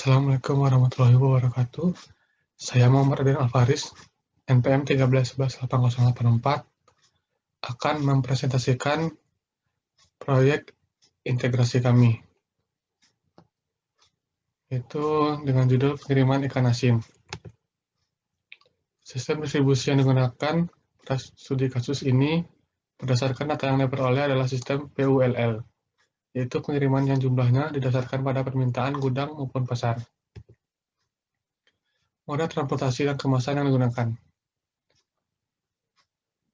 Assalamualaikum warahmatullahi wabarakatuh. Saya Muhammad Adin Alfaris, NPM 13118084, akan mempresentasikan proyek integrasi kami, yaitu dengan judul pengiriman ikan asin. Sistem distribusi yang digunakan pada studi kasus ini berdasarkan data yang diperoleh adalah sistem PULL, yaitu pengiriman yang jumlahnya didasarkan pada permintaan gudang maupun pasar. Moda transportasi dan kemasan yang digunakan.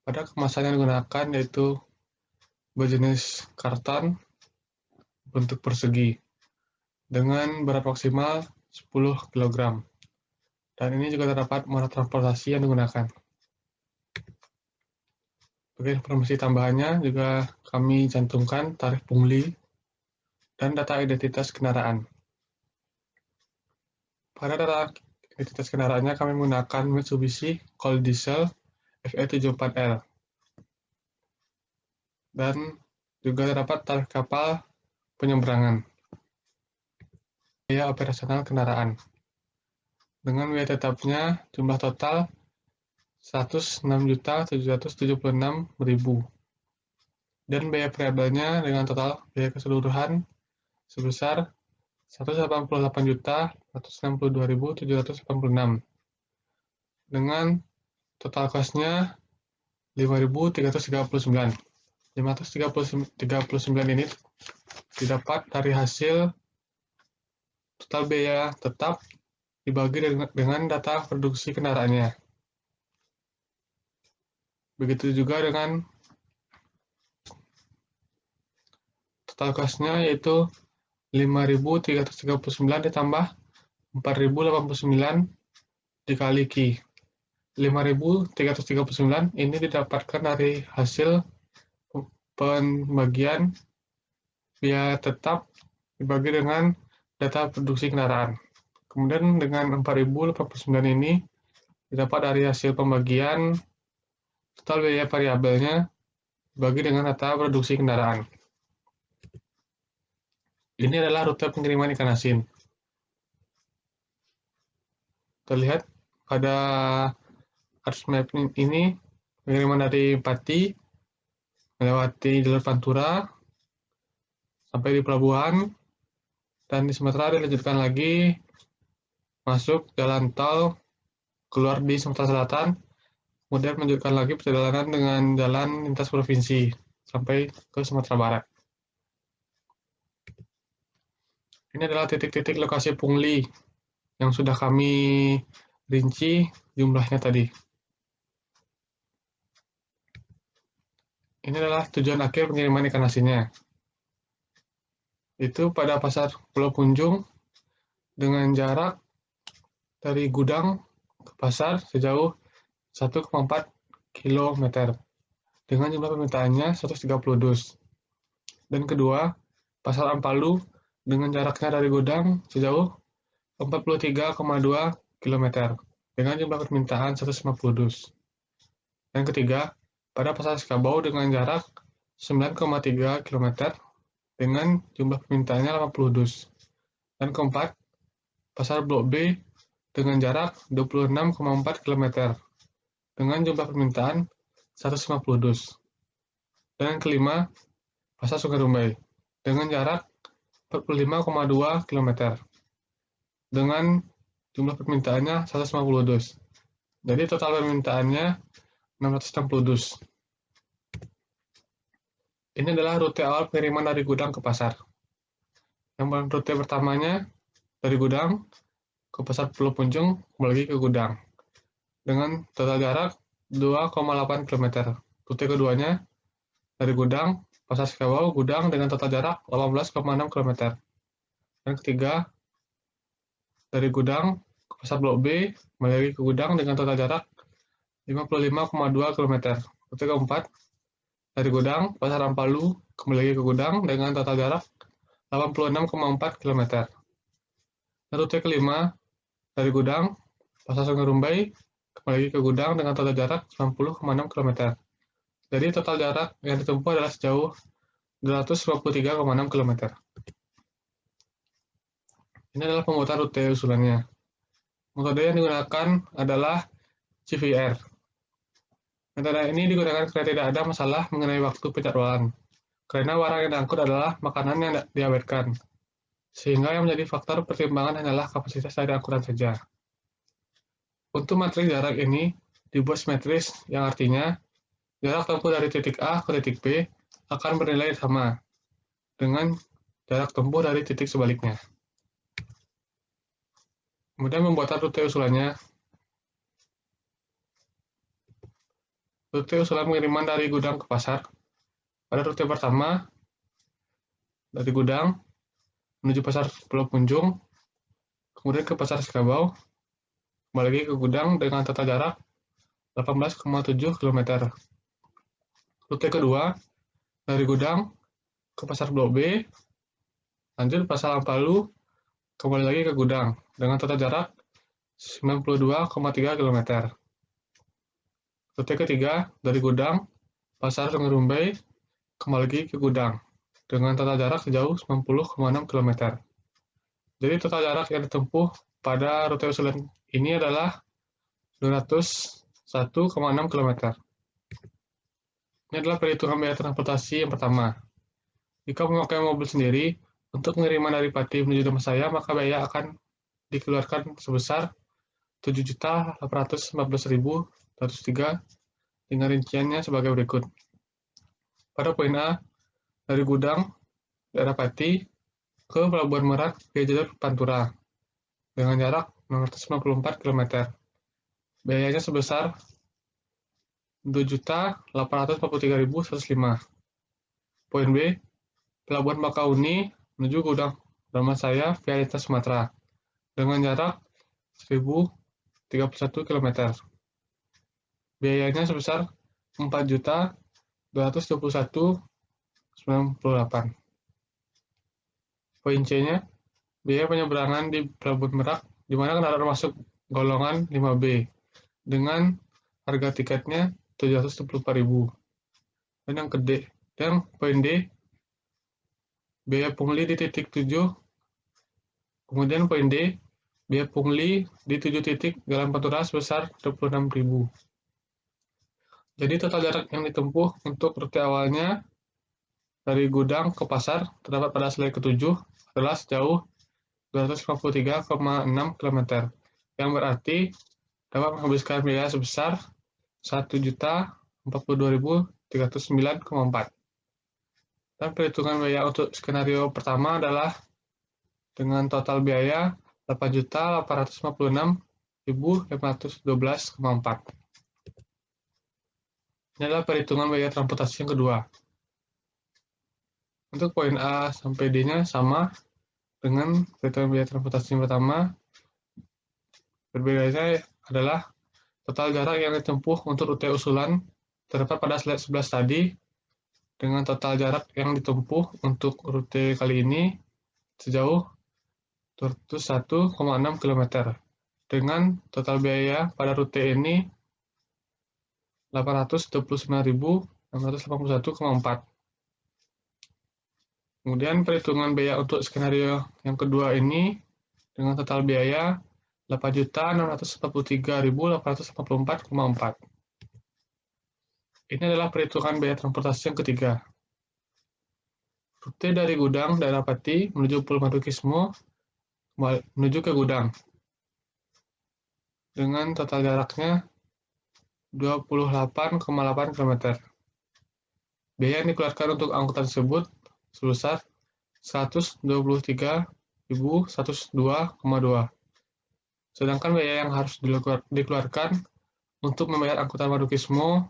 Pada kemasan yang digunakan yaitu berjenis karton bentuk persegi dengan berat maksimal 10 kg. Dan ini juga terdapat moda transportasi yang digunakan. Sebagai informasi tambahannya juga kami cantumkan tarif pungli dan data identitas kendaraan. Pada data identitas kendaraannya kami menggunakan Mitsubishi Colt Diesel FE74L. Dan juga terdapat tarif kapal penyeberangan. Biaya operasional kendaraan. Dengan biaya tetapnya jumlah total 106.776.000 dan biaya variabelnya dengan total biaya keseluruhan sebesar 188.462.786 dengan total cost-nya 5.339. 539 ini didapat dari hasil total biaya tetap dibagi dengan data produksi kendaraannya. Begitu juga dengan total cost-nya yaitu 5.339 ditambah 4.089 dikali Q. 5.339 ini didapatkan dari hasil pembagian biaya tetap dibagi dengan data produksi kendaraan. Kemudian dengan 4.089 ini didapat dari hasil pembagian total biaya variabelnya dibagi dengan data produksi kendaraan. Ini adalah rute pengiriman ikan asin. Terlihat pada arus map ini pengiriman dari Pati melewati jalur Pantura sampai di pelabuhan dan di Sumatera dilanjutkan lagi masuk jalan tol keluar di Sumatera Selatan, kemudian melanjutkan lagi perjalanan dengan jalan lintas provinsi sampai ke Sumatera Barat. Ini adalah titik-titik lokasi pungli yang sudah kami rinci jumlahnya tadi. Ini adalah tujuan akhir pengiriman ikan asinnya. Itu pada pasar Pulau Punjung dengan jarak dari gudang ke pasar sejauh 1,4 km dengan jumlah permintaannya 130 dus. Dan kedua, pasar Ampalu dengan jaraknya dari gudang sejauh 43,2 km dengan jumlah permintaan 150 dus. Dan ketiga, pada pasar Sekabau dengan jarak 9,3 km dengan jumlah permintaannya 80 dus. Dan keempat, pasar Blok B dengan jarak 26,4 km dengan jumlah permintaan 150 dus. Dan yang kelima, pasar Sungai Rumbai dengan jarak 45,2 km dengan jumlah permintaannya 150 dus. Jadi total permintaannya 660 dus. Ini adalah rute awal pengiriman dari gudang ke pasar. Yang rute pertamanya dari gudang ke pasar Pulau Punjung, kembali lagi ke gudang. Dengan total jarak 2,8 km. Rute keduanya dari gudang, pasar Sekabau, gudang dengan total jarak 18,6 km. Dan ketiga, dari gudang ke pasar Blok B, kembali lagi ke gudang dengan total jarak 55,2 km. Rute keempat, dari gudang, pasar Ampalu, kembali lagi ke gudang dengan total jarak 86,4 km. Dan rute kelima, dari gudang, pasar Sungai Rumbai, kembali lagi ke gudang dengan total jarak 90,6 km. Jadi total jarak yang ditempuh adalah sejauh 253,6 km. Ini adalah pembuatan rute usulannya. Metode yang digunakan adalah CVR. Metode ini digunakan karena tidak ada masalah mengenai waktu penjadwalan, karena barang yang diangkut adalah makanan yang diawetkan, sehingga yang menjadi faktor pertimbangan hanyalah kapasitas dari angkutan saja. Untuk matriks jarak ini dibuat simetris, yang artinya jarak tempuh dari titik A ke titik B akan bernilai sama dengan jarak tempuh dari titik sebaliknya. Kemudian pembuatan rute usulannya. Rute usulan pengiriman dari gudang ke pasar. Pada rute pertama, dari gudang menuju pasar Pulau Punjung, kemudian ke pasar Sekabau, kembali lagi ke gudang dengan total jarak 18,7 km. Rute kedua, dari gudang ke pasar Blok B, lanjut pasar Ampalo, kembali lagi ke gudang dengan total jarak 92,3 km. Rute ketiga, dari gudang, pasar Sungai Rumbai, kembali lagi ke gudang, dengan total jarak sejauh 90,6 km. Jadi total jarak yang ditempuh pada rute usulan ini adalah 201,6 km. Ini adalah perhitungan biaya transportasi yang pertama. Jika memakai mobil sendiri, untuk pengiriman dari Pati menuju Damansaya, maka biaya akan dikeluarkan sebesar 7.814.103 dengan rinciannya sebagai berikut. Pada poin A, dari gudang daerah Pati ke Pelabuhan Merak via jalur Pantura dengan jarak 694 km. Biayanya sebesar 2.843.105. Poin B, Pelabuhan Bakauni menuju gudang Damansaya via lintas Sumatera dengan jarak 1.031 km. Biayanya sebesar 4.221.98. Poin C-nya, biaya penyeberangan di Pelabuhan Merak di mana kendaraan masuk golongan 5B dengan harga tiketnya 774.000. Dan poin D, biaya pungli di titik 7. Kemudian poin D, biaya pungli di 7 titik Jalan Pantura sebesar 26.000. Jadi total jarak yang ditempuh untuk rute awalnya dari gudang ke pasar terdapat pada slide ke-7 adalah sejauh 253,6 km, yang berarti dapat menghabiskan biaya sebesar 1.042.309,4. Dan perhitungan biaya untuk skenario pertama adalah dengan total biaya 8.856.512,4. Ini adalah perhitungan biaya transportasi yang kedua. Untuk poin A sampai D-nya sama dengan perhitungan biaya transportasi yang pertama. Perbedaannya adalah total jarak yang ditempuh untuk rute usulan terdapat pada slide 11 tadi, dengan total jarak yang ditempuh untuk rute kali ini sejauh 201,6 km, dengan total biaya pada rute ini 829.681,4. Kemudian perhitungan biaya untuk skenario yang kedua ini dengan total biaya 8.643.884,4. Ini adalah perhitungan biaya transportasi yang ketiga. Rute dari gudang daerah Pati menuju Pulau Madukismo menuju ke gudang dengan total jaraknya 28,8 km. Biaya yang dikeluarkan untuk angkutan tersebut sebesar 123.102,2. Sedangkan biaya yang harus dikeluarkan untuk membayar angkutan Madukismo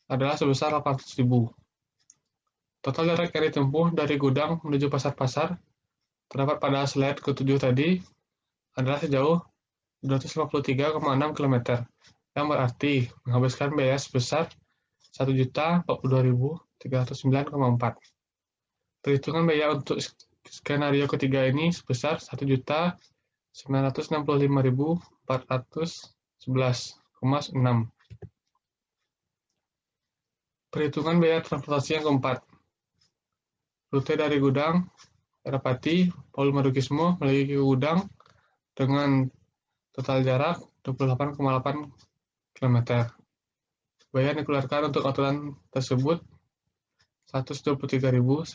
adalah sebesar 800.000. Total jarak yang ditempuh dari gudang menuju pasar-pasar terdapat pada slide ke-7 tadi adalah sejauh 253,6 km, yang berarti menghabiskan biaya sebesar 1.042.309,4. Perhitungan biaya untuk skenario ketiga ini sebesar 1.965.411,6. Perhitungan biaya transportasi yang keempat. Rute dari gudang dapati Paul Marukismo memiliki gudang dengan total jarak 28,8 km. Biaya yang dikeluarkan untuk aturan tersebut 123.102,2.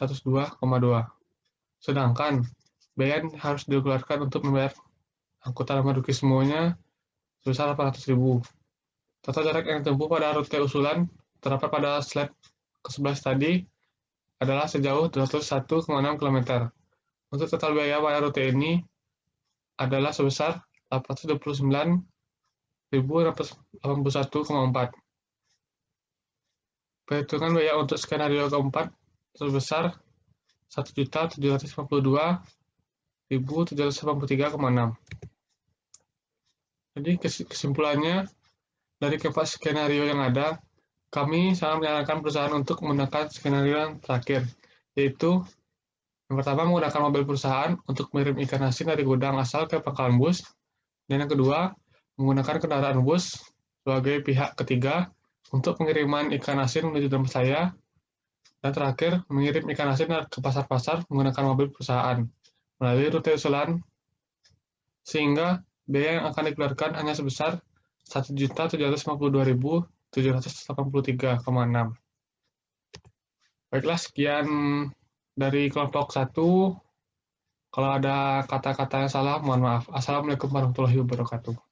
Sedangkan biaya yang harus dikeluarkan untuk membayar angkutan Marukismo-nya sebesar 800.000. Total jarak yang ditempuh pada rute usulan terdapat pada slide ke-11 tadi adalah sejauh 201,6 km. Untuk total biaya pada rute ini adalah sebesar 829.681,4. Perhitungan biaya untuk skenario keempat sebesar 1.752.783,6. Jadi kesimpulannya, dari keempat skenario yang ada, kami sangat menyarankan perusahaan untuk menggunakan skenario yang terakhir, yaitu yang pertama menggunakan mobil perusahaan untuk mengirim ikan asin dari gudang asal ke pangkalan bus, dan yang kedua menggunakan kendaraan bus sebagai pihak ketiga untuk pengiriman ikan asin menuju tempat saya, dan terakhir mengirim ikan asin ke pasar-pasar menggunakan mobil perusahaan melalui rute usulan, sehingga biaya yang akan dikeluarkan hanya sebesar 1.752.783,6. Baiklah, sekian dari kelompok 1. Kalau ada kata-kata yang salah, mohon maaf. Assalamualaikum warahmatullahi wabarakatuh.